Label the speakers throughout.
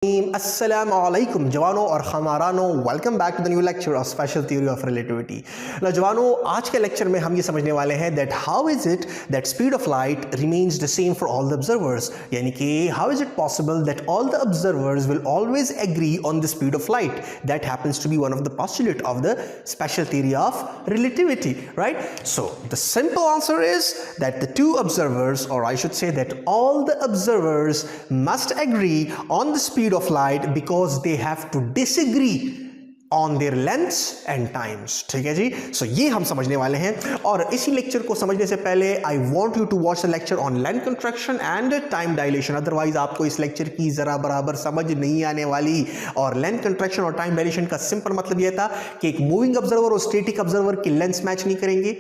Speaker 1: अस्सलामुअलैकुम जवानों और खमारानों, welcome back to the new lecture of special theory of relativity. जवानों, आज के लेक्चर में हम ये समझने वाले हैं that how is it that speed of light remains the same for all the observers, यानी कि how is it possible that all the observers will always agree on the speed of light. That happens to be one of the postulate of the special theory of relativity, right? So the simple answer is that the two observers, और I should say that all the observers must agree on the speed of light because they have to disagree on their lengths and times। ठीक है जी, सो ये हम समझने वाले हैं। और इसी लेक्चर को समझने से पहले I want you to watch the lecture on length contraction and time dilation, otherwise आपको इस लेक्चर की जरा बराबर समझ नहीं आने वाली। और लेंथ कंट्रैक्शन और टाइम डायलेशन का सिंपल मतलब यह था कि एक मूविंग ऑब्जर्वर और स्टैटिक ऑब्जर्वर की लेंथ्स मैच नहीं करेंगे,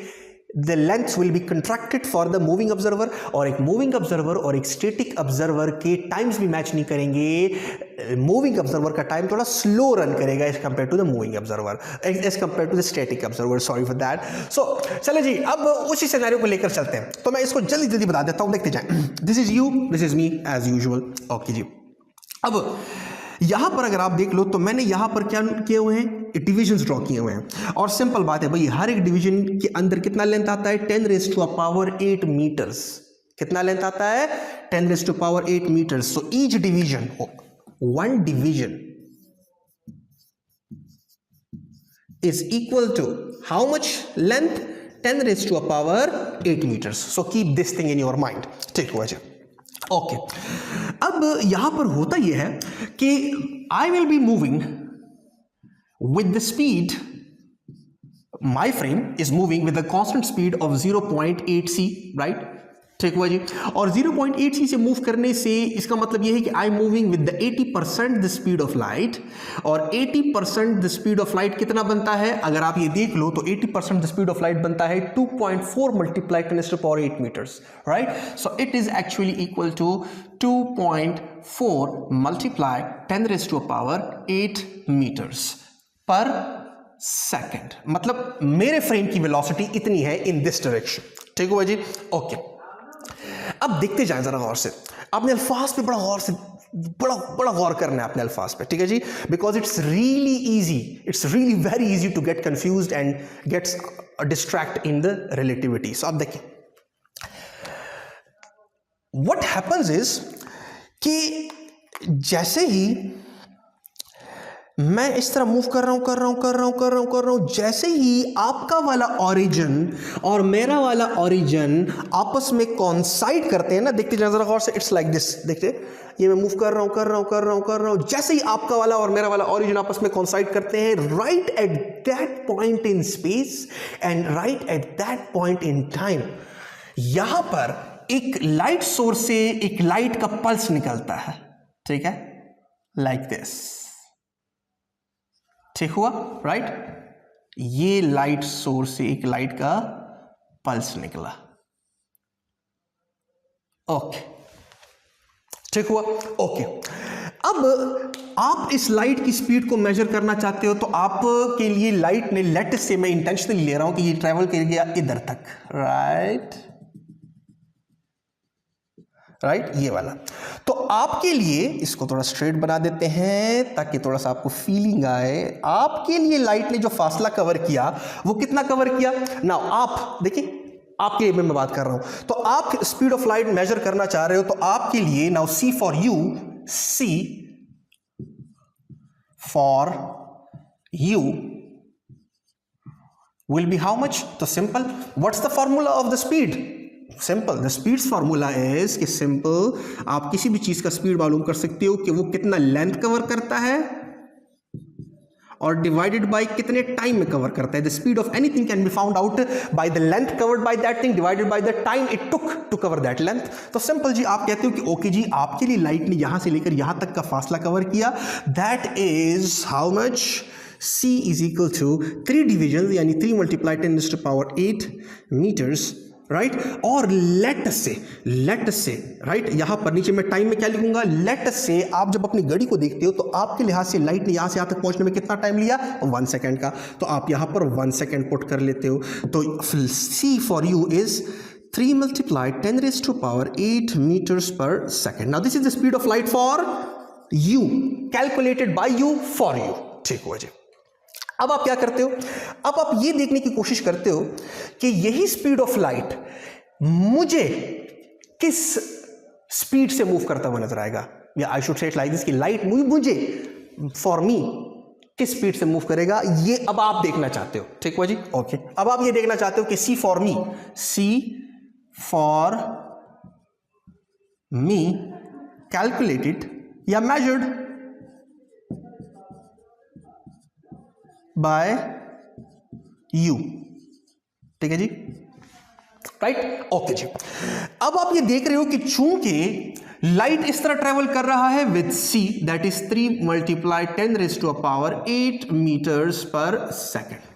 Speaker 1: the lengths will be contracted for the moving observer, और एक मूविंग ऑब्जर्वर और एक स्टैटिक ऑब्जर्वर के टाइम्स भी मैच नहीं करेंगे। मूविंग ऑब्जर्वर का टाइम थोड़ा स्लो रन करेगा as compared to the moving observer, as compared to the static observer, sorry for that. So चले जी, अब उसी सिनेरियो को लेकर चलते हैं, तो मैं इसको जल्दी जल्दी बता देता हूं, देखते जाएं। This is you, this is me as usual. Okay जी, अब यहां पर अगर आप देख लो तो मैंने यहां पर क्या किए हुए हैं, डिविजन्स ड्रॉ किए हुए हैं। और सिंपल बात है भाई, हर एक डिवीजन के अंदर कितना लेंथ आता है, 10⁻⁸ मीटर्स। कितना लेंथ आता है, 10⁻⁸ metres. So each division, one division is equal to how much length, 10⁻⁸ meters। so keep this thing in your mind। ठीक हुआ जी, ओके। अब यहां पर होता यह है कि I will be moving with the speed, my frame is moving with the constant speed of 0.8c, right? ठीक हुआ जी। और 0.8c से मूव करने से इसका मतलब यह है कि आई am moving with the 80% the speed of light. और 80% द स्पीड ऑफ लाइट कितना बनता है, अगर आप ये देख लो तो 80% द स्पीड ऑफ लाइट बनता है 2.4 multiply 10⁻⁸ metres, right? So it is actually equal to 2.4 multiply 10⁻⁸ metres per second. मतलब मेरे फ्रेम की वेलोसिटी इतनी है इन दिस डायरेक्शन। ठीक हुआ जी, ओके। अब देखते जाएं जरा गौर से, आपने अल्फाज पे बड़ा गौर से बड़ा गौर करना है अपने अल्फाज पे, ठीक है जी, because it's really easy, it's really very easy to get confused and gets distract in the relativity. So आप देखिए, व्हाट हैपेंस इज कि जैसे ही मैं इस तरह मूव कर रहा हूं, जैसे ही आपका वाला ओरिजिन और मेरा वाला ओरिजिन आपस में कॉन्साइड करते हैं ना, देखते जाए जरा गौर से, इट्स लाइक दिस। देखते, ये मैं मूव कर रहा हूं, जैसे ही आपका वाला और मेरा वाला ओरिजिन आपस में कॉन्साइड करते हैं, right at that point in space and right at that point in time, यहां पर एक लाइट सोर्स से एक लाइट का पल्स निकलता है। ठीक है, लाइक दिस। ठीक हुआ, राइट? ये लाइट सोर्स से एक लाइट का पल्स निकला। ओके, ठीक हुआ, ओके। अब आप इस लाइट की स्पीड को मेजर करना चाहते हो, तो आपके लिए लाइट ने, लेट से मैं इंटेंशनली ले रहा हूं कि ये ट्रेवल कर गया इधर तक, राइट, ये वाला। तो आपके लिए इसको थोड़ा स्ट्रेट बना देते हैं ताकि थोड़ा सा आपको फीलिंग आए। आपके लिए लाइट ने जो फासला कवर किया वो कितना कवर किया, नाउ आप देखिए, आपके लिए मैं बात कर रहा हूं। तो आप स्पीड ऑफ लाइट मेजर करना चाह रहे हो, तो आपके लिए now see for you will be how much. तो simple, what's the formula of the speed? Simple, the speed's formula is कि सिंपल, आप किसी भी चीज का स्पीड मालूम कर सकते हो कि वो कितना लेंथ कवर करता है और डिवाइडेड बाय कितने टाइम में कवर करता है। The speed of anything can be found out by the length covered by that thing divided by the time it took to cover that length. तो simple जी, आप कहते हो कि ओके जी, आपके लिए लाइट ने यहां से लेकर यहां तक का फासला कवर किया, that is how much, C is equal to 3 division, यानी 3 मल्टीप्लाई 10⁸ मीटर्स, राइट? और लेट से राइट, यहां पर नीचे मैं टाइम में क्या लिखूंगा, लेट से आप जब अपनी घड़ी को देखते हो तो आपके लिहाज से लाइट ने यहां से यहां तक पहुंचने में कितना टाइम लिया, 1 सेकेंड का। तो आप यहां पर 1 सेकेंड पुट कर लेते हो। तो C for you is 3 multiplied 10⁸ meters per second. Now this is the speed of light for you, calculated by you for you. ठीक हो जी। अब आप क्या करते हो, अब आप ये देखने की कोशिश करते हो कि यही स्पीड ऑफ लाइट मुझे किस स्पीड से मूव करता हुआ नजर आएगा, या आई शुड से इट लाइक दिस कि लाइट मुझे फॉर मी किस स्पीड से मूव करेगा, ये अब आप देखना चाहते हो। ठीक हुआ जी, ओके। अब आप ये देखना चाहते हो कि सी फॉर मी कैलकुलेटेड या मेजर्ड बाय यू। ठीक है जी, राइट, ओके जी। अब आप ये देख रहे हो कि चूंकि लाइट इस तरह ट्रेवल कर रहा है with C, that is 3 × 10⁸ metres per second.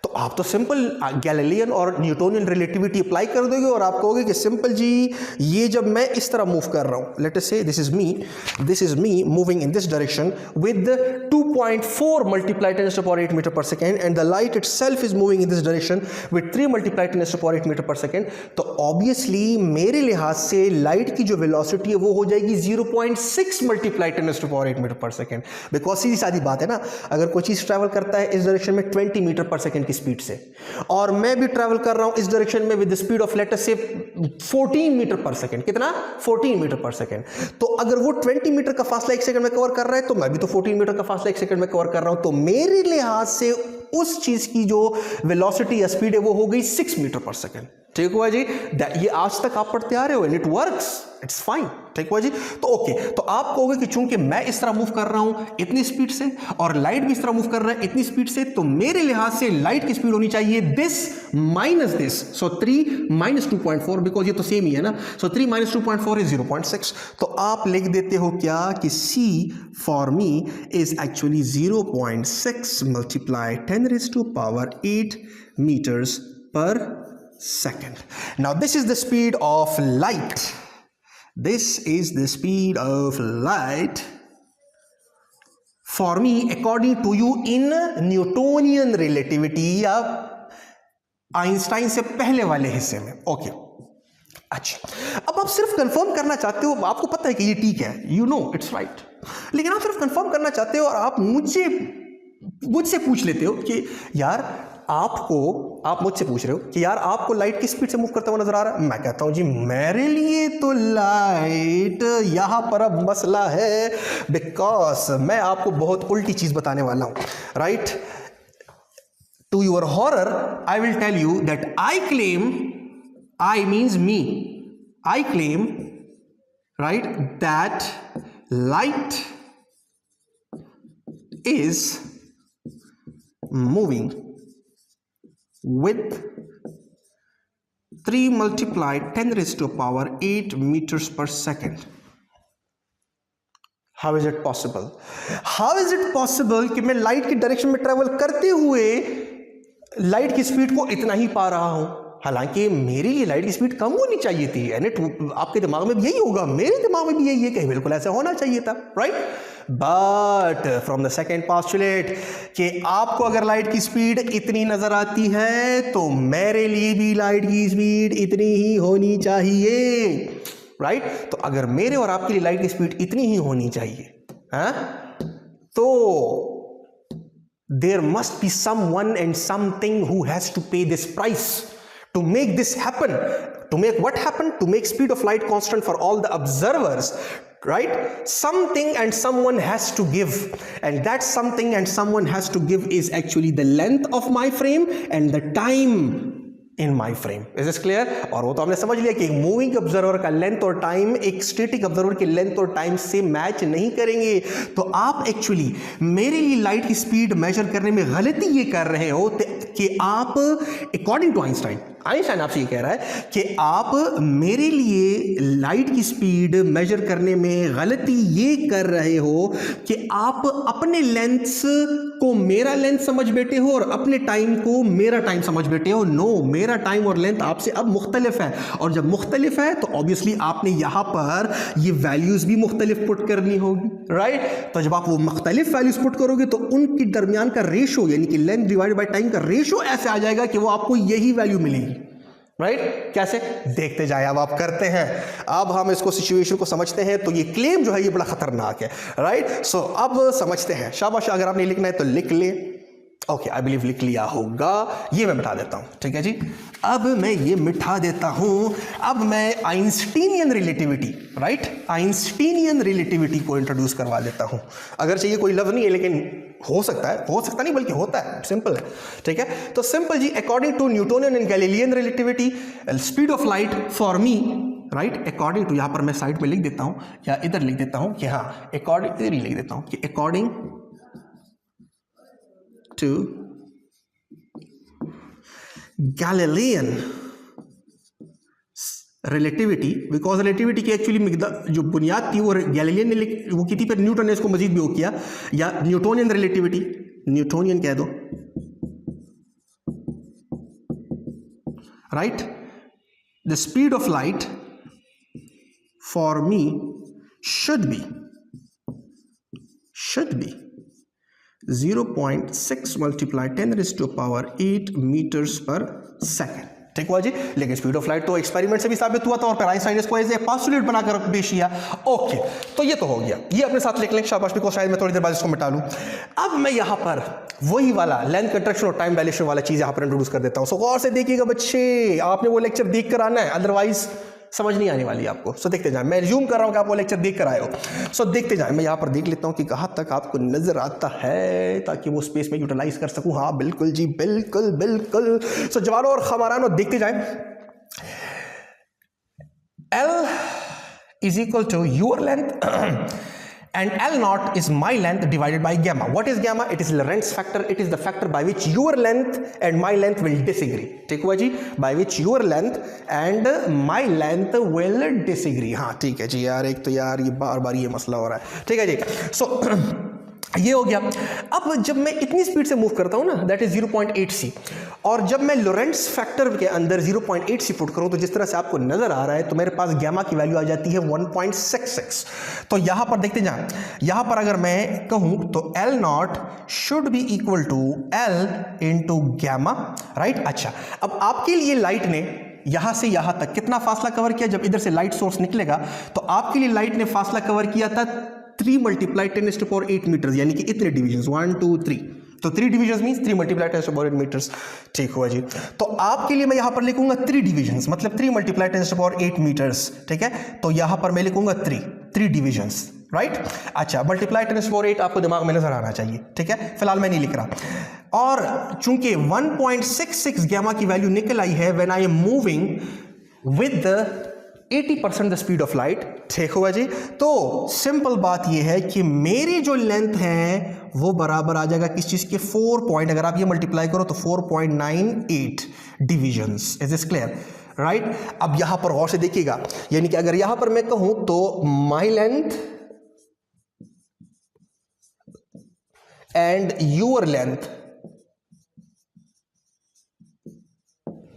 Speaker 1: तो आप तो सिंपल गैलीलियन और न्यूटोनियन रिलेटिविटी अप्लाई कर दोगे और आप कहोगे कि सिंपल जी, ये जब मैं इस तरह मूव कर रहा हूं, let us say this is me moving in this direction with 2.4 × 10⁸ meter per second and the light itself is moving in this direction with 3 × 10⁸ meter per second, तो ऑब्वियसली मेरे लिहाज से लाइट की जो वेलोसिटी है वो हो जाएगी 0.6 × 10⁸ मीटर पर सेकेंड। बिकॉज सीधी सादी बात है ना, अगर कोई चीज ट्रैवल करता है इस डायरेक्शन में 20 मीटर पर सेकेंड की स्पीड से, और मैं भी ट्रैवल कर रहा हूं इस डायरेक्शन में with the speed of late us से 14 मीटर पर सेकेंड, कितना 14 मीटर पर सेकेंड, तो अगर वो 20 मीटर का फासला एक सेकंड में कवर कर रहा है तो मैं भी तो 14 मीटर का फासला एक सेकंड में कवर कर रहा हूं, तो मेरे लिहाज से उस चीज की जो वेलोसिटी या स्पीड है वो हो गई 6 मीटर पर सेकेंड। ठीक हुआ जी, ये आज तक आप पढ़ते आ रहे हो and it works, it's fine. ठीक हुआ जी, तो ओके, तो आप कहोगे कि चूंकि मैं इस तरह मूव कर रहा हूं इतनी स्पीड से और लाइट भी इस तरह मूव कर रहा है इतनी स्पीड से, तो मेरे लिहाज से लाइट की स्पीड होनी चाहिए this minus this, so 3 - 2.4, because ये तो सेम ही है ना, सो 3 - 2.4 इज 0.6। तो आप लिख देते हो क्या कि C for me is actually 0.6 × 10⁸ meters per second. Now this is the speed of light. This is the speed of light for me according to you in Newtonian relativity या आइंस्टाइन से पहले वाले हिस्से में। ओके, अच्छा, अब आप सिर्फ कंफर्म करना चाहते हो, आपको पता है कि ये ठीक है, यू नो इट्स राइट, लेकिन आप सिर्फ कंफर्म करना चाहते हो और आप मुझसे पूछ लेते हो कि यार आप मुझसे पूछ रहे हो कि यार आपको लाइट किस स्पीड से मूव करता हुआ नजर आ रहा है। मैं कहता हूं जी मेरे लिए तो लाइट यहां पर अब मसला है, बिकॉज मैं आपको बहुत उल्टी चीज बताने वाला हूं, right. To your horror I will tell you that I claim, I means me, I claim, right, that light is moving with 3 × 10⁸ meters per second. How is it possible? How is it possible कि मैं light की direction में travel करते हुए light की speed को इतना ही पा रहा हूं, हालांकि मेरे लिए लाइट की स्पीड कम होनी चाहिए थी, एंड आपके दिमाग में भी यही होगा, मेरे दिमाग में भी यही है कि बिल्कुल ऐसा होना चाहिए था, right. But from the second postulate कि आपको अगर लाइट की स्पीड इतनी नजर आती है तो मेरे लिए भी लाइट की स्पीड इतनी ही होनी चाहिए, राइट। तो अगर मेरे और आपके लिए लाइट की स्पीड इतनी ही होनी चाहिए, तो there must be someone and something who has to pay this price to make this happen. To make what happen? To make speed of light constant for all the observers, right? Something and someone has to give, and that something and someone has to give is actually the length of my frame and the time in my frame. Is this clear? और वो तो हमने समझ लिया कि एक moving observer का length और टाइम एक स्टैटिक ऑब्जर्वर की लेंथ और टाइम से मैच नहीं करेंगे। तो आप एक्चुअली मेरे लिए लाइट की स्पीड मेजर करने में गलती ये कर रहे हो कि आप अकॉर्डिंग टू आइंस्टाइन आपसे ये कह रहा है कि आप मेरे लिए लाइट की स्पीड मेजर करने में गलती ये कर रहे हो कि आप अपने लेंथ को मेरा लेंथ समझ बैठे हो और अपने टाइम को मेरा टाइम समझ बैठे हो। नो, मेरा टाइम और लेंथ आपसे अब मुख्तलिफ है, और जब मुख्तलिफ है तो ऑब्वियसली आपने यहां पर ये वैल्यूज भी मुख्तलिफ पुट करनी होगी, राइट। तो जब आप वो मुख्तलिफ वैल्यूज पुट करोगे तो उनकी दरमियान का रेशो यानी कि लेंथ डिवाइडेड बाय टाइम का रेशो ऐसे आ जाएगा कि वो आपको यही वैल्यू मिलेगी, राइट कैसे देखते जाए। अब आप करते हैं, अब हम इसको सिचुएशन को समझते हैं। तो ये क्लेम जो है ये बड़ा खतरनाक है, राइट। सो अब समझते हैं, शाबाश। अगर आपने लिखना है तो लिख ले। ओके, आई बिलीव लिख लिया होगा। ये मैं मिटा देता हूं, ठीक है जी। अब मैं ये मिटा देता हूं। अब मैं आइंस्टीनियन रिलेटिविटी, राइट, आइंस्टीनियन रिलेटिविटी को इंट्रोड्यूस करवा देता हूं। अगर चाहिए कोई लफ्ज नहीं है, लेकिन हो सकता है, हो सकता नहीं बल्कि होता है, सिंपल है, ठीक है। तो सिंपल जी, according to Newtonian and Galilean relativity, speed of light for me, right, according to, यहां पर मैं साइड में लिख देता हूं या इधर लिख देता हूं कि हाँ, अकॉर्डिंग, इधर ही लिख देता हूं कि according to Galilean relativity, because relativity की एक्चुअली जो बुनियाद थी वो गैलीलियन ने वो की थी, पर न्यूटन ने इसको मजीद भी वो किया, या न्यूटोनियन रिलेटिविटी, न्यूटोनियन कह दो, right. The speed of light for me should be 0.6 multiply 10⁸ metres per second, ठीक हुआ जी। लेकिन स्पीड ऑफ लाइट तो एक्सपेरिमेंट से भी साबित हुआ था, और फिर आइंस्टाइन इसको एज ए पोस्टुलेट बनाकर पेश किया। ओके, तो ये तो हो गया, ये अपने साथ लिख लें, शाबाश, बिकॉज़ शायद मैं थोड़ी देर बाद इसको मिटा लूं। अब मैं यहां पर वही वाला लेंथ कंट्रैक्शन और टाइम डायलेशन वाला चीज यहां पर इंट्रोड्यूस कर देता हूं। सो गौर से देखिएगा बच्चे, आपने वो लेक्चर देख कर आना है, अदरवाइज समझ नहीं आने वाली आपको। सो देखते जाएं, मैं रिज्यूम कर रहा हूं कि आप वो लेक्चर देख कर आए हो। सो देखते जाएं, मैं यहां पर देख लेता हूं कि कहां तक आपको नजर आता है, ताकि वो स्पेस में यूटिलाइज कर सकूं। हाँ बिल्कुल जी, बिल्कुल बिल्कुल। सो जवानों और खमारानों देखते जाएं। L is equal to your length and L naught is my length divided by gamma. What is gamma? It is Lorentz factor. It is the factor by which your length and my length will disagree. ठीक हुआ जी, by which your length and my length will disagree. हाँ ठीक है जी यार, एक तो यार ये बार बार ये मसला हो रहा है, ठीक है जी। सो ये हो गया। अब जब मैं इतनी स्पीड से मूव करता हूं ना, दैट इज 0.8 c, और जब मैं लोरेंट्स फैक्टर के अंदर 0.8 c पुट करूं, तो जिस तरह से आपको नजर आ रहा है, तो मेरे पास गैमा की वैल्यू आ जाती है 1.66। तो यहां पर देखते जाएं, यहां पर अगर मैं कहूं तो L naught should be equal to L into gamma, right. अच्छा, अब आपके लिए लाइट ने यहां से यहां तक कितना फासला कवर किया? जब इधर से लाइट सोर्स निकलेगा तो आपके लिए लाइट ने फासला कवर किया था 3 मल्टीप्लाई 10⁸ मीटर्स, यानी कि इतने डिविजन्स, 1 2 3। तो 3 डिविजन्स मींस 3 मल्टीप्लाई 10⁸ मीटर्स, ठीक हुआ जी। तो आपके लिए मैं यहां पर लिखूंगा 3 डिविजन्स, मतलब 3 मल्टीप्लाई 10⁸ मीटर्स, ठीक है। तो यहां पर मैं लिखूंगा 3 डिविजन्स, राइट। अच्छा, मल्टीप्लाई 10⁸ आपको दिमाग में नजर आना चाहिए, ठीक है। फिलहाल मैं नहीं लिख रहा। और चूंकि 1.66 गैमा की वैल्यू निकल आई है when I am moving with 80% the speed of light, ठीक हुआ जी। तो सिंपल बात यह है कि मेरी जो लेंथ है वो बराबर आ जाएगा किस चीज के? 4 अगर आप ये मल्टीप्लाई करो तो 4.98 divisions. Is this clear, right. अब यहां पर गौर से देखिएगा, यानी कि अगर यहां पर मैं कहूं तो माई length and your length,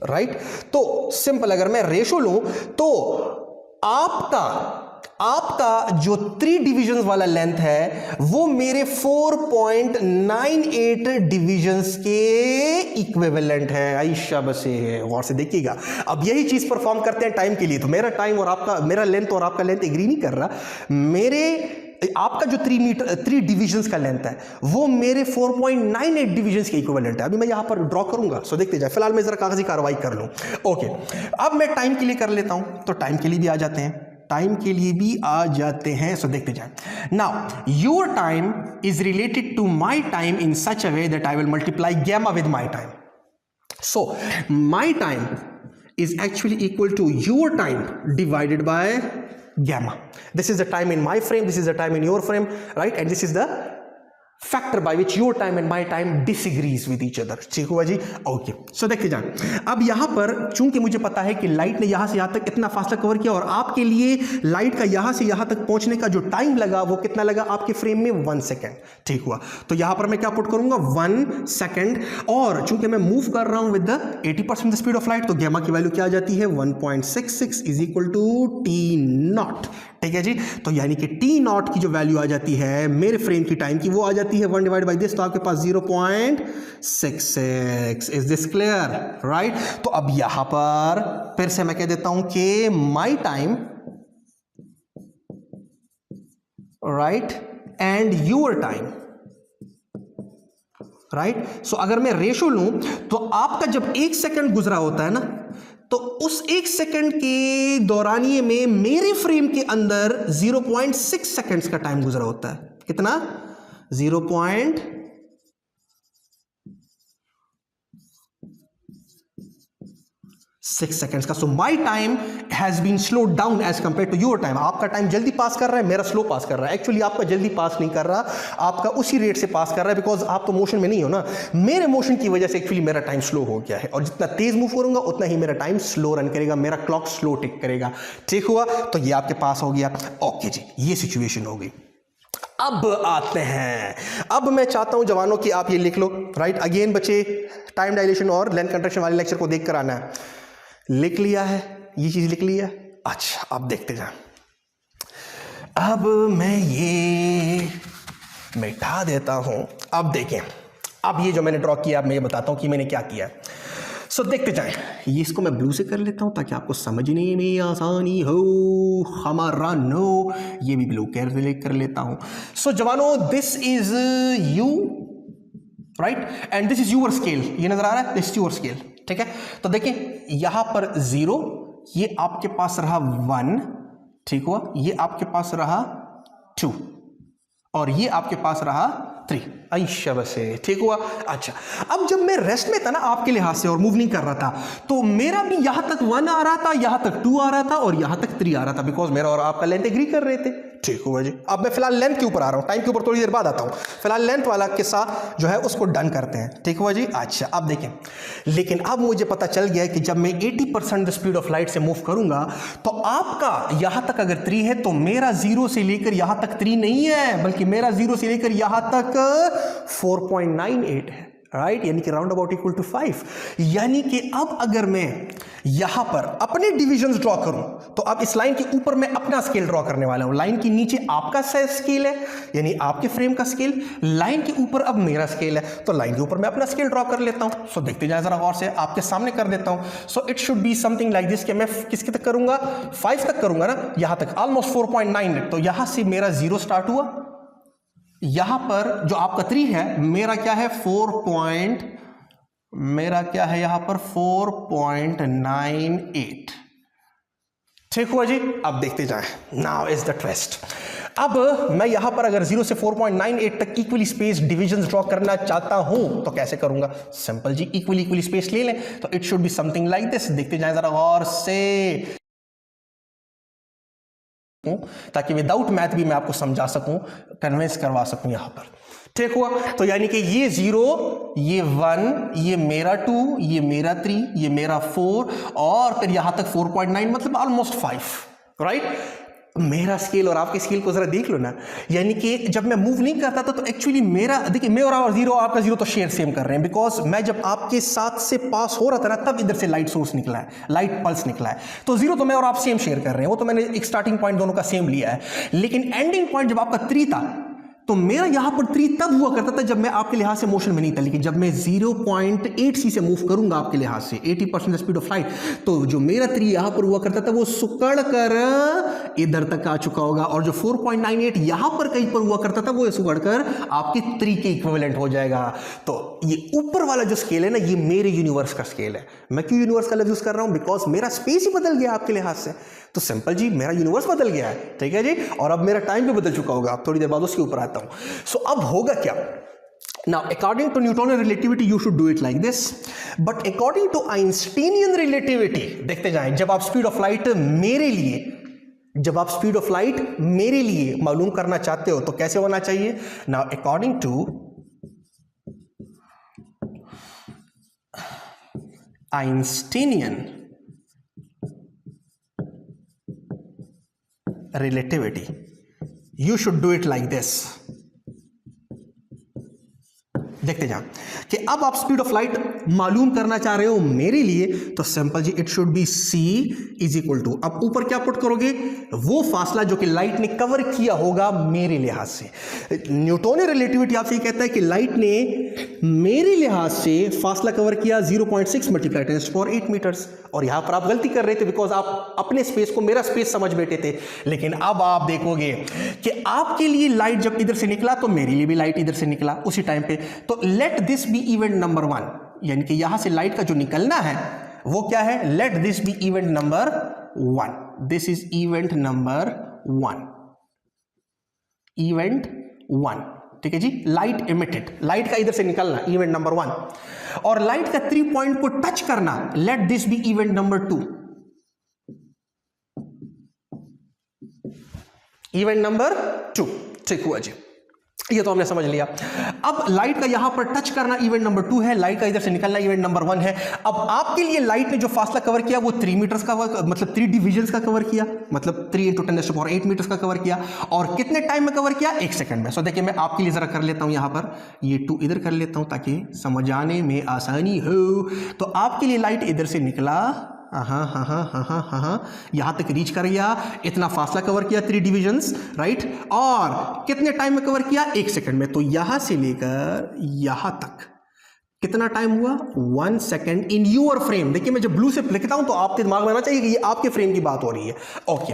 Speaker 1: right. तो सिंपल अगर मैं रेशो लूं तो आपका जो 3 डिविजन्स वाला लेंथ है वो मेरे 4.98 डिविजन्स के इक्विवेलेंट है। आयशा बसे है, गौर से देखिएगा। अब यही चीज परफॉर्म करते हैं टाइम के लिए। तो मेरा टाइम और आपका, मेरा लेंथ और आपका लेंथ एग्री नहीं कर रहा। आपका जो 3 डिविजन्स का लेंथ है वो मेरे 4.98 डिविजन्स के इक्विवेलेंट है। अभी मैं यहां पर ड्रॉ करूंगा, सो देखते जाए। फिलहाल मैं जरा कागजी कार्रवाई कर लूं। ओके, अब मैं टाइम के लिए कर लेता हूं, तो टाइम के लिए भी आ जाते हैं, सो देखते जाएं। Now your time is related to my time in such a way that I will multiply gamma with my time. So my time is actually equal to your time divided by gamma. This is the time in my frame, this is the time in your frame, right? And this is the factor by which your time and my time disagrees with each other. ठीक हुआ जी, okay. सो देखते जाएं। अब यहां पर चूंकि मुझे पता है कि लाइट ने यहां से यहां तक इतना फासला कवर किया, और आपके लिए लाइट का यहां से यहां तक पहुंचने का जो टाइम लगा वो कितना लगा आपके फ्रेम में? 1 सेकेंड, ठीक हुआ। तो यहां पर मैं क्या पुट करूंगा? 1 सेकेंड। और चूंकि मैं मूव कर रहा हूं with the 80% speed of light, तो गैमा की वैल्यू क्या आ जाती है? 1.66 is equal to T naught, ठीक है जी। तो यानी कि टी नॉट की जो वैल्यू आ जाती है मेरे फ्रेम की टाइम की, वो आ जाती जाती है 1 डिवाइड बाई दिस, तो आपके पास 0.66। Is this clear? राइट। तो अब यहां पर फिर से मैं कह देता हूं कि my time, right, and your time, right. So अगर मैं रेशो लूं तो आपका जब 1 सेकंड गुजरा होता है ना, तो उस 1 सेकंड के दौरानिए में मेरे फ्रेम के अंदर 0.6 सेकंड्स का टाइम गुजरा होता है। कितना? 0.6 सेकंड्स का। So my time has been slow down as compared to your time. आपका टाइम जल्दी पास कर रहा है, मेरा स्लो पास कर रहा है। एक्चुअली आपका जल्दी पास नहीं कर रहा, आपका उसी रेट से पास कर रहा है, बिकॉज आप तो मोशन में नहीं हो ना। मेरे मोशन की वजह से एक्चुअली मेरा टाइम स्लो हो गया है, और जितना तेज मूव करूंगा उतना ही मेरा टाइम स्लो रन करेगा, मेरा क्लॉक स्लो टिक करेगा। ठीक हुआ? तो ये आपके पास हो गया। ओके जी, ये सिचुएशन हो गई। अब आते हैं, अब मैं चाहता हूं जवानों की आप ये लिख लो, राइट। अगेन बच्चे, टाइम डायलेशन और लेंथ कंट्रैक्शन वाले लेक्चर को देख कर आना है। लिख लिया है, ये चीज लिख लिया? अच्छा, अब देखते जाएं। अब मैं ये मिटा देता हूं। अब देखें, अब ये जो मैंने ड्रॉ किया, अब मैं ये बताता हूं कि मैंने क्या किया। सो देखते जाएं। ये इसको मैं ब्लू से कर लेता हूं ताकि आपको समझने में आसानी हो। हमारा नो, ये भी ब्लू कर लेता हूं। सो जवानों, this is you, right, and this is your scale. ये नजर आ रहा है? This is your scale. ठीक है? तो देखिए, यहां पर 0, ये आपके पास रहा 1, ठीक हुआ, ये आपके पास रहा 2, और ये आपके पास रहा 3। ऐशा बसे, ठीक हुआ। अच्छा, अब जब मैं रेस्ट में था ना आपके लिहाज से और मूव नहीं कर रहा था, तो मेरा भी यहां तक 1 आ रहा था, यहां तक 2 आ रहा था, और यहां तक 3 आ रहा था, बिकॉज मेरा और आपका लेंथ एग्री कर रहे थे। ठीक हुआ जी। अब मैं फिलहाल लेंथ के ऊपर आ रहा हूं, टाइम के ऊपर थोड़ी देर बाद आता हूं। फिलहाल लेंथ वाला किस्सा जो है उसको डन करते हैं। ठीक हुआ जी। अच्छा, अब देखें, लेकिन अब मुझे पता चल गया है कि जब मैं 80% द स्पीड ऑफ लाइट से मूव करूंगा, तो आपका यहां तक अगर 3 है, तो मेरा 0 से लेकर यहां तक 3 नहीं है, बल्कि मेरा 0 से लेकर यहां तक 4.98 है, राइट, यानी कि राउंड अबाउट इक्वल टू 5। यानी कि अब अगर मैं यहां पर अपने डिविजन्स ड्रॉ करूं, तो अब इस लाइन के ऊपर मैं अपना स्केल ड्रॉ करने वाला हूं। लाइन के नीचे आपका स्केल है, यानी आपके फ्रेम का स्केल, लाइन के ऊपर अब मेरा स्केल है, तो लाइन के ऊपर मैं अपना स्केल ड्रॉ कर लेता हूं। सो देखते जाए जरा गौर से, आपके सामने कर देता हूं। So it should be something like this, कि मैं किसके तक करूंगा? 5 तक करूंगा ना, यहां तक ऑलमोस्ट 4.9। तो यहां से मेरा 0 स्टार्ट हुआ, यहां पर जो आपका 3 है, मेरा क्या है? मेरा क्या है यहां पर? 4.98। ठीक हुआ जी। अब देखते जाएं। Now is the twist. अब मैं यहां पर अगर 0 से 4.98 तक इक्वली स्पेस डिविजन्स ड्रॉ करना चाहता हूं, तो कैसे करूंगा? सिंपल जी, इक्वली स्पेस ले लें, तो it should be something like this. देखते जाएं जरा गौर से, ताकि विदाउट मैथ भी मैं आपको समझा सकूं, कन्विंस करवा सकूं यहां पर। ठीक हुआ? तो यानी कि ये 0, ये 1, ये मेरा 2, ये मेरा 3, ये मेरा 4, और फिर यहां तक 4.9, मतलब ऑलमोस्ट 5, राइट। मेरा स्केल और आपके स्केल को जरा देख लो ना। यानी कि जब मैं मूव नहीं करता था, तो एक्चुअली मेरा, देखिए, मैं और 0, आपका 0 तो शेयर सेम कर रहे हैं, बिकॉज मैं जब आपके साथ से पास हो रहा था ना, तब इधर से लाइट सोर्स निकला है, लाइट पल्स निकला है। तो 0 तो मैं और आप सेम शेयर कर रहे हैं, वो तो मैंने एक स्टार्टिंग पॉइंट दोनों का सेम लिया है। लेकिन एंडिंग पॉइंट जब आपका 3 था, तो मेरा यहां पर 3 तब हुआ करता था जब मैं आपके लिहाज से मोशन में नहीं था। लेकिन जब मैं 0.8c से मूव करूंगा आपके लिहाज से 80% स्पीड ऑफ लाइट, तो जो मेरा 3 यहां पर हुआ करता था, वो सुकड़ कर इधर तक आ चुका होगा, और जो 4.98 यहां पर कहीं पर हुआ करता था, वो सुकड़ कर आपके 3 के इक्विवेलेंट हो जाएगा। तो ये ऊपर वाला जो स्केल है ना, ये मेरे यूनिवर्स का स्केल है। मैं क्यों यूनिवर्स का लफ्ज यूज कर रहा हूं? बिकॉज मेरा स्पेस ही बदल गया आपके लिहाज से। तो सिंपल जी, मेरा यूनिवर्स बदल गया है। ठीक है जी। और अब मेरा टाइम भी बदल चुका होगा। आप थोड़ी देर बाद उसके ऊपर आता हूं। सो अब होगा क्या? Now, according to Newtonian relativity, you should do it like this. But according to Einsteinian relativity, देखते जाएं, जब आप स्पीड ऑफ लाइट मेरे लिए मालूम करना चाहते हो, तो कैसे होना चाहिए? Now, according to Einsteinian relativity, you should do it like this. देखते जाओ कि अब आप स्पीड ऑफ लाइट मालूम करना चाह रहे हो मेरे लिए, तो सिंपल जी, it should be c is equal to, अब ऊपर क्या पुट करोगे, वो फासला जो कि लाइट ने कवर किया होगा मेरे लिहाज से। न्यूटन रिलेटिविटी आपसे कहता है कि लाइट ने मेरे लिहाज से फासला कवर किया 0.6 मल्टीप्लाई 10⁸ मीटर्स, और यहां पर आप गलती कर रहे थे बिकॉज आप अपने स्पेस को मेरा स्पेस समझ बैठे थे। लेकिन अब आप देखोगे कि आपके लिए लाइट जब इधर से निकला तो मेरे लिए भी लाइट इधर से निकला उसी टाइम पे। तो let this be event number 1, यानी कि यहां से लाइट का जो निकलना है वो क्या है, let this be event number 1, this is event number 1, event 1, ठीक है जी। लाइट इमिटेड, लाइट का इधर से निकलना इवेंट नंबर 1, और लाइट का 3 पॉइंट को टच करना, let this be event number 2, event number 2, ठीक हुआ जी, ये तो हमने समझ लिया। अब लाइट का यहां पर टच करना इवेंट नंबर 2 है, लाइट का इधर से निकलना इवेंट नंबर 1 है। अब आपके लिए लाइट ने जो फासला कवर किया वो 3 मीटर्स का, मतलब 3 डिविजन्स का कवर किया, मतलब 3 × 10⁸ मीटर्स का कवर किया, और कितने टाइम में कवर किया, 1 सेकंड में। सो देखिए मैं आपके लिए जरा कर लेता हूं, यहां पर ये 2 इधर कर लेता हूं ताकि समझाने में आसानी हो। तो आपके लिए लाइट इधर से निकला, यहां तक रीच कर गया, इतना फासला कवर किया 3 डिविजन्स, राइट, और कितने टाइम में कवर किया, 1 सेकंड में। तो यहां से लेकर यहां तक कितना टाइम हुआ, 1 सेकंड इन यूर फ्रेम। देखिए मैं जब ब्लू से लिखता हूं तो आपके दिमाग में आना चाहिए कि ये आपके फ्रेम की बात हो रही है, ओके।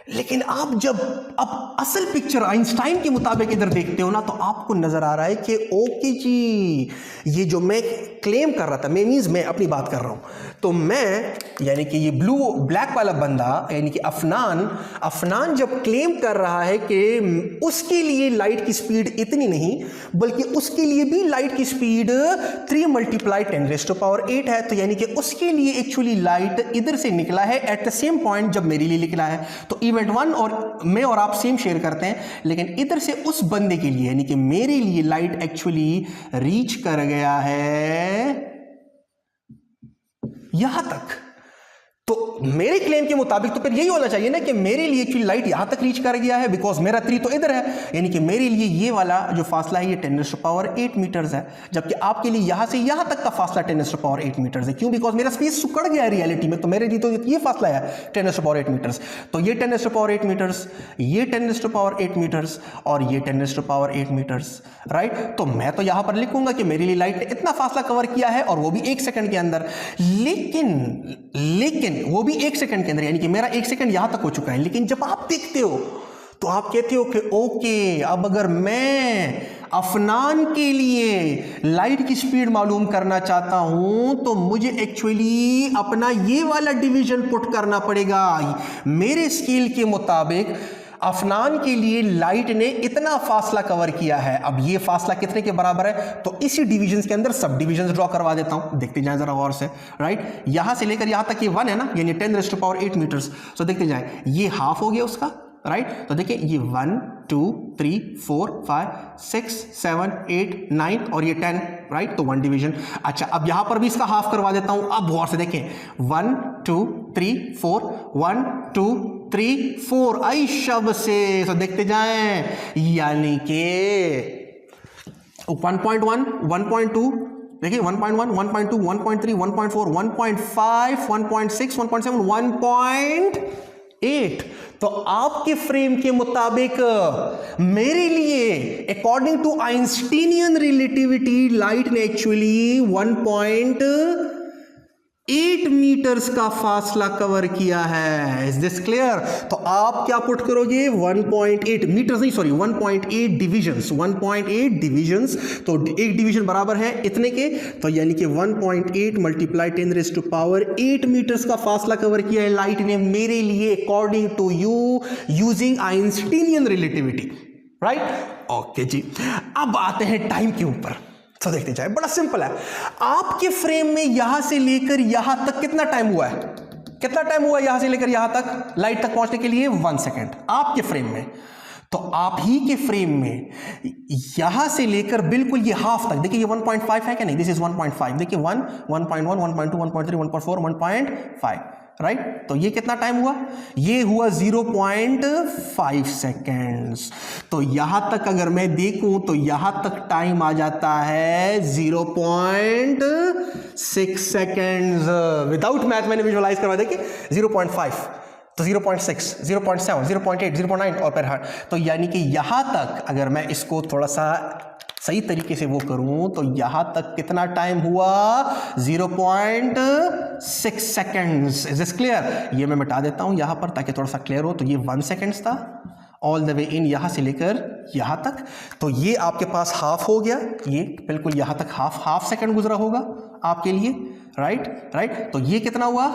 Speaker 1: लेकिन आप जब अब असल पिक्चर आइंस्टाइन के मुताबिक इधर देखते हो ना, तो आपको नजर आ रहा है कि ओके जी, ये जो मैं क्लेम कर रहा था, मैं अपनी बात कर रहा हूं, तो मैं यानी कि ये ब्लैक वाला बंदा यानी कि अफनान जब क्लेम कर रहा है कि उसके लिए लाइट की स्पीड इतनी नहीं बल्कि उसके लिए भी लाइट की स्पीड 3 × 10⁸ है, तो यानी कि उसके लिए एक्चुअली लाइट इधर से निकला है एट द सेम पॉइंट जब मेरे लिए निकला है। तो इवेंट 1 और मैं और आप सेम शेयर करते हैं, लेकिन इधर से उस बंदे के लिए यानी कि मेरे लिए लाइट एक्चुअली रीच कर गया है यहां तक। तो मेरे क्लेम के मुताबिक तो फिर यही होना चाहिए ना कि मेरे लिए एक्चुअली लाइट यहां तक रीच कर गया है, बिकॉज मेरा 3 तो इधर है, यानी कि मेरे लिए ये वाला जो फासला है ये 10⁸ मीटर्स है, जबकि आपके लिए यहां से यहां तक का फासला 10⁸ मीटर्स है। क्यों? बिकॉज मेरा स्पेस सुकड़ गया है रियलिटी में, तो मेरे लिए तो ये फासला है 10⁸ मीटर्स। तो ये 10⁸ मीटर्स, ये 10⁸ मीटर्स और ये 10⁸ मीटर्स, राइट। तो मैं तो यहां पर लिखूंगा कि मेरे लिए लाइट ने इतना फासला कवर किया है और वो भी 1 सेकंड के अंदर। लेकिन वो भी 1 सेकंड के अंदर, यानी कि मेरा 1 सेकंड यहां तक हो चुका है। लेकिन जब आप देखते हो तो आप कहते हो कि ओके, अब अगर मैं अफनान के लिए लाइट की स्पीड मालूम करना चाहता हूं तो मुझे एक्चुअली अपना ये वाला डिवीजन पुट करना पड़ेगा। मेरे स्केल के मुताबिक अफनान के लिए लाइट ने इतना फासला कवर किया है। अब ये फासला कितने के बराबर है, तो इसी डिवीजन के अंदर सब डिवीजन ड्रॉ करवा देता हूं, देखते जाएं जरा गौर से, राइट। यहां से लेकर यहां तक ये 1 है ना, यानी 10⁸ मीटर्स। तो देखते जाएं, ये हाफ हो गया उसका, राइट। तो देखिए ये 1 2 3 4 5 6 7 8 9 और ये 10, राइट। तो 1 डिवीजन। अच्छा, अब यहां पर भी इसका हाफ करवा देता हूं। अब गौर से देखें, 1 2 3 4 1 2 3 4 आई शब्द से। तो देखते जाएं, यानी कि 1.1 1.2 देखिए 1.1 1.2 1.3 1.4 1.5 1.6 1.7 1.8। तो आपके फ्रेम के मुताबिक मेरे लिए अकॉर्डिंग टू आइंस्टीनियन रिलेटिविटी लाइट ने एक्चुअली 1.8 मीटर्स का फासला कवर किया है। Is this clear? तो आप क्या पुट करोगे, 1.8 मीटर्स नहीं, सॉरी 1.8 डिविजन्स, 1.8 डिविजन्स। तो एक डिवीजन बराबर है इतने के, तो यानी कि 1.8 × 10⁸ मीटर्स का फासला कवर किया है लाइट ने मेरे लिए according to you using Einsteinian relativity, right. Okay जी, अब आते हैं टाइम के ऊपर। तो देखते जाए, बड़ा सिंपल है। आपके फ्रेम में यहां से लेकर यहां तक कितना टाइम हुआ है, कितना टाइम हुआ यहां से लेकर यहां तक लाइट तक पहुंचने के लिए, 1 सेकंड आपके फ्रेम में। तो आप ही के फ्रेम में यहां से लेकर बिल्कुल ये हाफ तक, देखिए ये 1.5 है क्या नहीं, दिस इज 1.5। देखिए 1 1.1 1.2 1.3 1.4 1.5, राइट तो ये कितना टाइम हुआ, ये हुआ 0.5 सेकेंड्स। तो यहां तक अगर मैं देखूं तो यहां तक टाइम आ जाता है 0.6 सेकेंड्स। विदाउट मैथ मैंने विजुअलाइज करवा देखिए 0.5 तो 0.6, 0.7, 0.8, 0.9 और फिर तो यानी कि यहां तक अगर मैं इसको थोड़ा सा सही तरीके से वो करूं तो यहां तक कितना टाइम हुआ, 0.6 सेकेंड्स। Is this clear? ये मैं मिटा देता हूं यहां पर ताकि थोड़ा सा क्लियर हो। तो ये 1 सेकेंड्स था ऑल द वे इन, यहां से लेकर यहां तक। तो ये आपके पास हाफ हो गया, ये बिल्कुल यहां तक हाफ सेकेंड गुजरा होगा आपके लिए, राइट। तो ये कितना हुआ,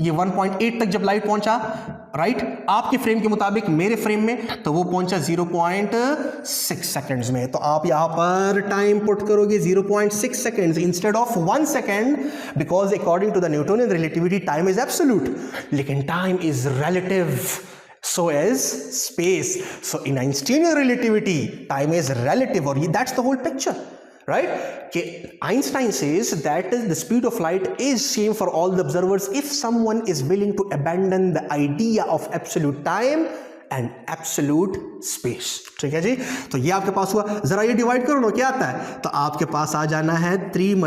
Speaker 1: ये 1.8 तक जब लाइट पहुंचा, राइट आपके फ्रेम के मुताबिक, मेरे फ्रेम में तो वो पहुंचा 0.6 सेकेंड्स में। तो आप यहां पर टाइम पुट करोगे 0.6 seconds instead of 1 second, because according to the Newtonian relativity time is absolute, लेकिन time is relative, so is space. So in Einsteinian relativity time is relative, or that's the whole picture, right? Einstein says that the speed of light is same for all the observers if someone is willing to abandon the idea of absolute time and absolute space. ठीक है जी, तो ये आपके पास हुआ। जरा ये divide करो ना, क्या आता है, तो आपके पास आ जाना है 3 ×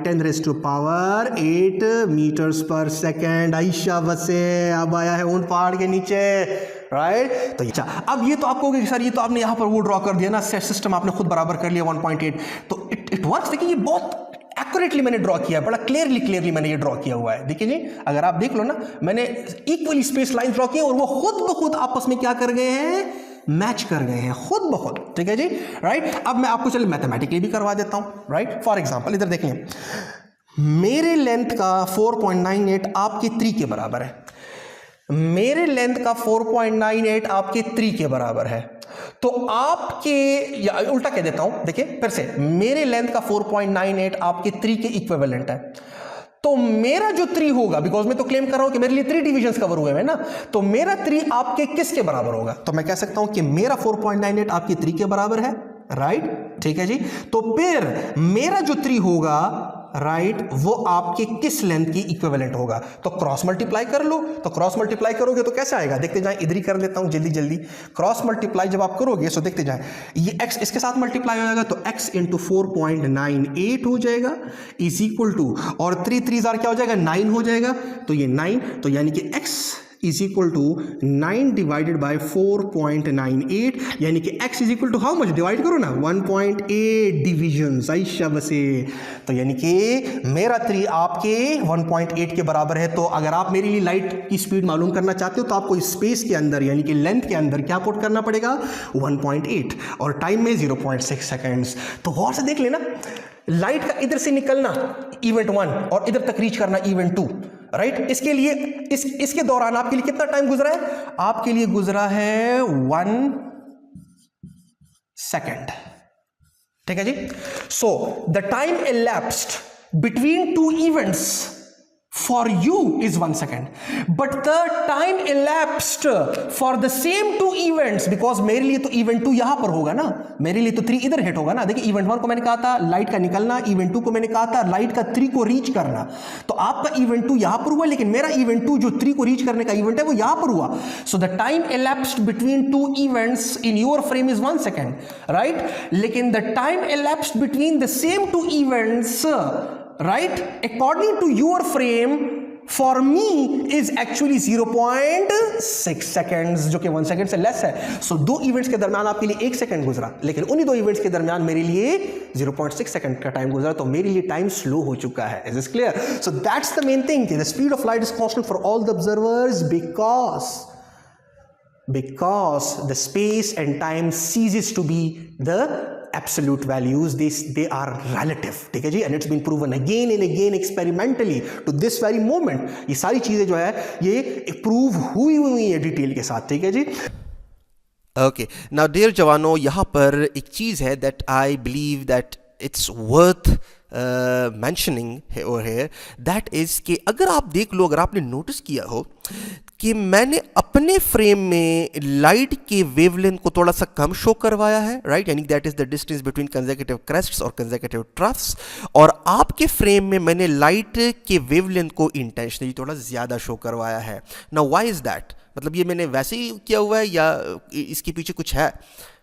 Speaker 1: 10⁸ मीटर्स पर सेकेंड। आइशा बसे अब आया है उन पहाड़ के नीचे, राइट। तो अच्छा, अब ये तो आपको होगा कि सर ये तो आपने यहाँ पर वो ड्रॉ कर दिया ना, सिस्टम आपने खुद बराबर कर लिया 1.8, तो इट वर्क्स। देखिए ये बहुत एक्यूरेटली मैंने ड्रॉ किया है, बड़ा क्लियरली मैंने ये ड्रॉ किया हुआ है। देखिए जी, अगर आप देख लो ना, मैंने इक्वली स्पेस लाइन ड्रॉ की और वो खुद ब खुद आपस में क्या कर गए हैं, मैच कर गए हैं खुद ब खुद। ठीक है जी, राइट। अब मैं आपको चलिए मैथमेटिकली भी करवा देता हूं, राइट। फॉर एग्जांपल इधर देखिए, मेरे लेंथ का 4.98 आपके 3 के बराबर है, मेरे लेंथ का 4.98 आपके 3 के बराबर है। तो आपके, या उल्टा कह देता हूं, देखिए फिर से, मेरे लेंथ का 4.98 आपके 3 के इक्विवेलेंट है। तो मेरा जो 3 होगा, बिकॉज मैं तो क्लेम कर रहा हूं कि मेरे लिए 3 डिविजन्स कवर हुए हैं ना, तो मेरा 3 आपके किसके बराबर होगा, तो मैं कह सकता हूं कि मेरा 4.98 आपके 3 के बराबर है, राइट। ठीक है जी, तो फिर मेरा जो 3 होगा, राइट, वो आपके किस लेंथ की इक्विवेलेंट होगा, तो क्रॉस मल्टीप्लाई कर लो। तो क्रॉस मल्टीप्लाई करोगे तो कैसे आएगा, देखते जाएं, इधर ही कर लेता हूं जल्दी। क्रॉस मल्टीप्लाई जब आप करोगे तो देखते जाएं, ये x इसके साथ मल्टीप्लाई हो जाएगा, तो x × 4.98 हो जाएगा इज इक्वल टू, और 3 3 क्या हो जाएगा, 9 हो जाएगा। तो ये 9, तो यानी कि x is equal to 9 divided by 4.98, यानी कि x is equal to how much, divide करो ना, 1.8 डिविजन्स। आइशा बसे, तो यानी कि मेरा 3 आपके 1.8 के बराबर है। तो अगर आप मेरे लिए लाइट की स्पीड मालूम करना चाहते हो तो आपको स्पेस के अंदर यानी कि लेंथ के अंदर क्या पुट करना पड़ेगा, 1.8, और टाइम में 0.6 सेकेंड्स। तो गौर से देख लेना, लाइट का इधर से निकलना इवेंट 1 और इधर तक रीच करना इवेंट 2, राइट। इसके लिए इसके दौरान आपके लिए कितना टाइम गुजरा है, आपके लिए गुजरा है 1 सेकेंड। ठीक है जी, so the time elapsed between 2 events for you is 1 second, but the time elapsed for the same 2 events, because मेरे लिए तो इवेंट 2 यहां पर होगा ना, मेरे लिए तो 3 इधर हिट होगा ना। देखिए इवेंट 1 को मैंने कहा था लाइट का निकलना, इवेंट 2 को मैंने कहा था लाइट का 3 को रीच करना। तो आपका इवेंट 2 यहां पर हुआ, लेकिन मेरा इवेंट 2 जो 3 को रीच करने का इवेंट है वो यहां पर हुआ। सो the time elapsed between 2 events in your frame is 1 second, right? लेकिन the time elapsed between the same 2 events, right, according to your frame, for me is actually 0.6 seconds, जो कि 1 सेकेंड से लेस है। सो 2 इवेंट्स के दरमियान आपके लिए 1 second गुजरा, लेकिन उन्हीं 2 इवेंट्स के दरमियान मेरे लिए 0.6 सेकेंड का टाइम गुजरा, तो मेरे लिए टाइम स्लो हो चुका है। Is this clear? So that's the main thing, the speed of light is constant for all the observers because the space and time ceases to be the absolute values, they are relative. ठीक है जी, and it's been proven again and again experimentally to this very moment. ये सारी चीजें जो है ये prove हुई है डिटेल के साथ। ठीक है जी,
Speaker 2: ओके, नाउ डियर जवानों, यहाँ पर एक चीज़ है that I believe that it's worth mentioning over here, that is कि अगर आप देख लो, अगर आपने नोटिस किया हो कि मैंने अपने फ्रेम में लाइट के वेवलेंथ को थोड़ा सा कम शो करवाया है, राइट, यानी that is the distance between consecutive crests और कंसेक्यूटिव ट्रफ्स, और आपके फ्रेम में मैंने लाइट के वेवलेंथ को इंटेंशनली थोड़ा ज़्यादा शो करवाया है। Now why is that? मतलब ये मैंने वैसे ही किया हुआ है या इसके पीछे कुछ है?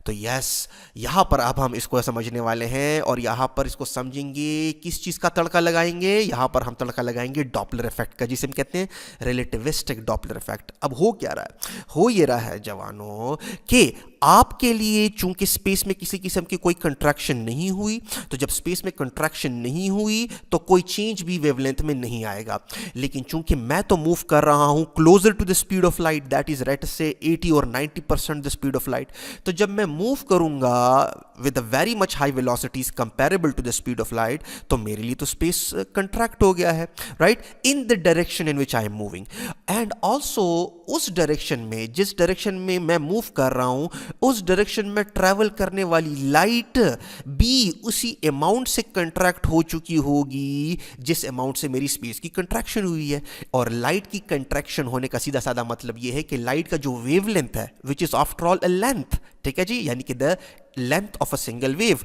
Speaker 2: तो यस, यहाँ पर अब हम इसको समझने वाले हैं और यहाँ पर इसको समझेंगे। किस चीज़ का तड़का लगाएंगे? यहाँ पर हम तड़का लगाएंगे डॉपलर इफेक्ट का, जिसे हम कहते हैं रिलेटिविस्टिक डॉपलर इफेक्ट। अब हो क्या रहा है? हो ये रहा है जवानों कि आपके लिए चूंकि स्पेस में किसी किस्म की कोई कंट्रैक्शन नहीं हुई, तो जब स्पेस में कंट्रैक्शन नहीं हुई तो कोई चेंज भी वेवलेंथ में नहीं आएगा। लेकिन चूंकि मैं तो मूव कर रहा हूं closer to the speed of light, that is let's say 80 और 90% द स्पीड ऑफ लाइट, तो जब मैं मूव करूंगा with a very much high velocities comparable to the speed of light, तो मेरे लिए तो स्पेस कंट्रैक्ट हो गया है, right, in the direction in which I am moving. And also उस डायरेक्शन में, जिस डायरेक्शन में मैं मूव कर रहा हूं, उस डायरेक्शन में ट्रैवल करने वाली लाइट भी उसी अमाउंट से कंट्रैक्ट हो चुकी होगी जिस अमाउंट से मेरी स्पेस की कंट्रैक्शन हुई है। और लाइट की कंट्रैक्शन होने का सीधा साधा मतलब यह है कि लाइट का जो वेवलेंथ है, which is after all a length, ठीक है जी, यानी कि the length of a single wave,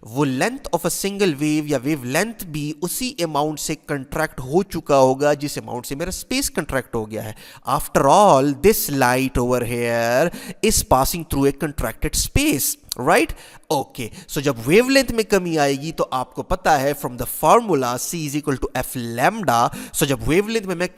Speaker 2: वो length of a single wave या वेव लेंथ भी उसी अमाउंट से कंट्रैक्ट हो चुका होगा जिस अमाउंट से मेरा स्पेस कंट्रैक्ट हो गया है। After all this light over here is passing through a contracted space, right? Okay, so जब वेवलेंथ में कमी आएगी तो आपको पता है from the formula C is equal to F lambda, so जब वेवलेंथ में मैं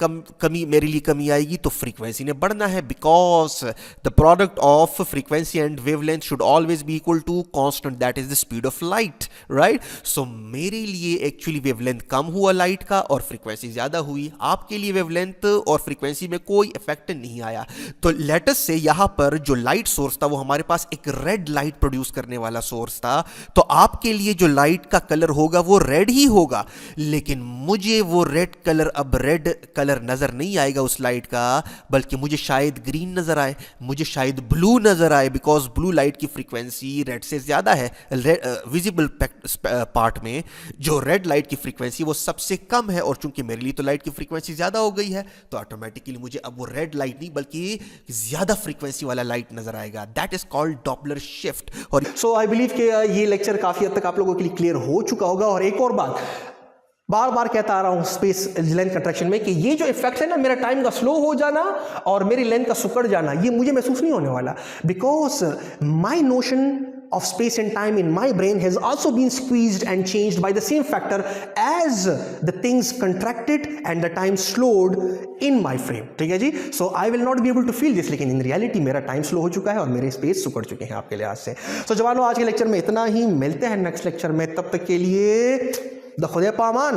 Speaker 2: कमी मेरे लिए कमी आएगी तो फ्रीक्वेंसी ने बढ़ना है, because the product of frequency and wavelength should always be equal to constant, that is the speed of light, right? So मेरे लिए एक्चुअली वेवलेंथ कम हुआ लाइट का और फ्रीक्वेंसी ज्यादा हुई। आपके लिए वेवलेंथ और फ्रीक्वेंसी में कोई इफेक्ट नहीं आया। तो लेट अस से यहां पर जो लाइट सोर्स था वो हमारे पास एक रेड लाइट प्रोड्यूस करने वाला सोर्स था, तो आपके लिए जो लाइट का कलर होगा वो रेड ही होगा, लेकिन मुझे वो रेड कलर, अब रेड कलर नजर नहीं आएगा उस लाइट का, बल्कि मुझे शायद ग्रीन नजर आए, मुझे शायद ब्लू नजर आए, बिकॉज ब्लू लाइट की फ्रीक्वेंसी रेड से ज्यादा है। विजिबल पार्ट में जो रेड लाइट की फ्रीक्वेंसी वो सबसे कम है, और चूंकि मेरे लिए तो लाइट की फ्रीक्वेंसी ज्यादा हो गई है तो ऑटोमेटिकली मुझे अब वो रेड लाइट नहीं बल्कि ज्यादा फ्रीक्वेंसी वाला लाइट नजर आएगा। That is called Doppler shift.
Speaker 1: और सो आई बिलीव कि ये लेक्चर काफी हद तक आप लोगों के लिए क्लियर हो चुका होगा। और एक और बात बार बार कहता आ रहा हूं स्पेस लेंथ कंट्रैक्शन में कि ये जो इफेक्ट है ना, मेरा टाइम का स्लो हो जाना और मेरी लेंथ का सुकड़ जाना, ये मुझे महसूस नहीं होने वाला, because my notion of space and time in my brain has also been squeezed and changed by the same factor as the things contracted and the time slowed in my frame, ठीक है जी? So I will not be able to feel this, लेकिन in reality मेरा time slow हो चुका है और मेरे space सुकड़ चुके हैं आपके लिहाज से। So जवानों, आज के लेक्चर में इतना ही, मिलते हैं नेक्स्ट लेक्चर में, तब तक के लिए द खुदा पामान।